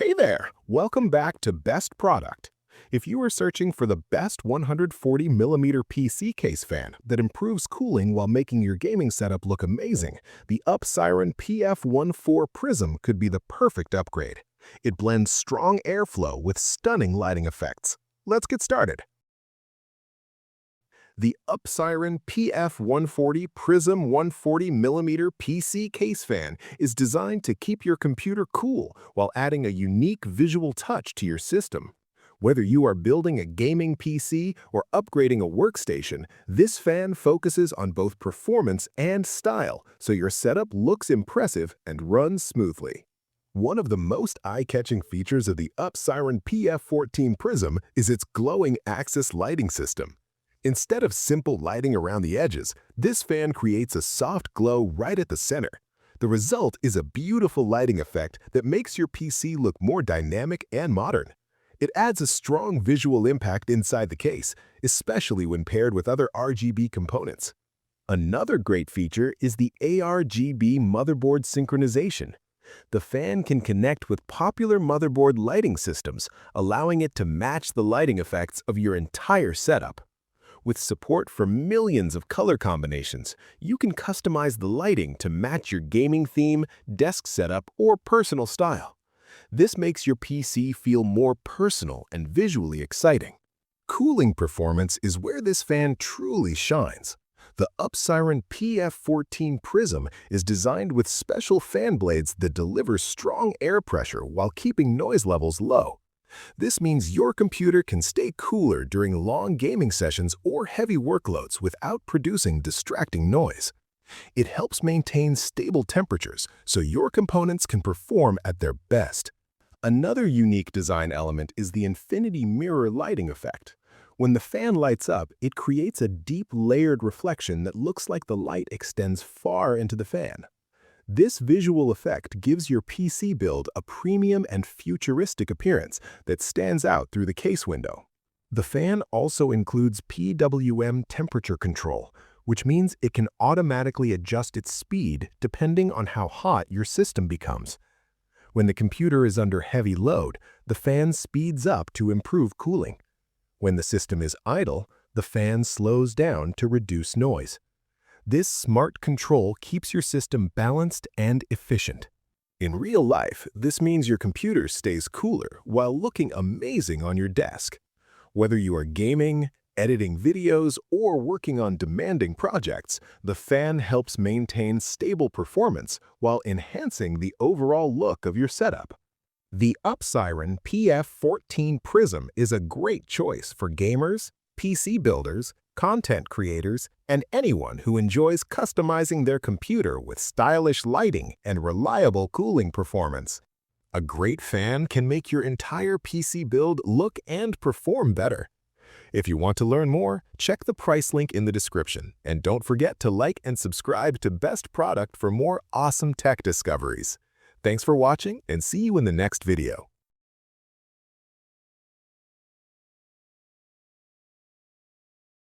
Hey there! Welcome back to Best Product. If you are searching for the best 140mm PC case fan that improves cooling while making your gaming setup look amazing, the Upsiren PF14 Prism could be the perfect upgrade. It blends strong airflow with stunning lighting effects. Let's get started. The Upsiren PF140 Prism 140mm PC case fan is designed to keep your computer cool while adding a unique visual touch to your system. Whether you are building a gaming PC or upgrading a workstation, this fan focuses on both performance and style, so your setup looks impressive and runs smoothly. One of the most eye-catching features of the Upsiren PF14 Prism is its glowing axis lighting system. Instead of simple lighting around the edges, this fan creates a soft glow right at the center. The result is a beautiful lighting effect that makes your PC look more dynamic and modern. It adds a strong visual impact inside the case, especially when paired with other RGB components. Another great feature is the ARGB motherboard synchronization. The fan can connect with popular motherboard lighting systems, allowing it to match the lighting effects of your entire setup. With support for millions of color combinations, you can customize the lighting to match your gaming theme, desk setup, or personal style. This makes your PC feel more personal and visually exciting. Cooling performance is where this fan truly shines. The Upsiren PF14 Prism is designed with special fan blades that deliver strong air pressure while keeping noise levels low. This means your computer can stay cooler during long gaming sessions or heavy workloads without producing distracting noise. It helps maintain stable temperatures so your components can perform at their best. Another unique design element is the infinity mirror lighting effect. When the fan lights up, it creates a deep layered reflection that looks like the light extends far into the fan. This visual effect gives your PC build a premium and futuristic appearance that stands out through the case window. The fan also includes PWM temperature control, which means it can automatically adjust its speed depending on how hot your system becomes. When the computer is under heavy load, the fan speeds up to improve cooling. When the system is idle, the fan slows down to reduce noise. This smart control keeps your system balanced and efficient. In real life, this means your computer stays cooler while looking amazing on your desk. Whether you are gaming, editing videos, or working on demanding projects, the fan helps maintain stable performance while enhancing the overall look of your setup. The Upsiren PF14 Prism is a great choice for gamers, PC builders, content creators, and anyone who enjoys customizing their computer with stylish lighting and reliable cooling performance. A great fan can make your entire PC build look and perform better. If you want to learn more, check the price link in the description, and don't forget to like and subscribe to Best Product for more awesome tech discoveries. Thanks for watching, and see you in the next video.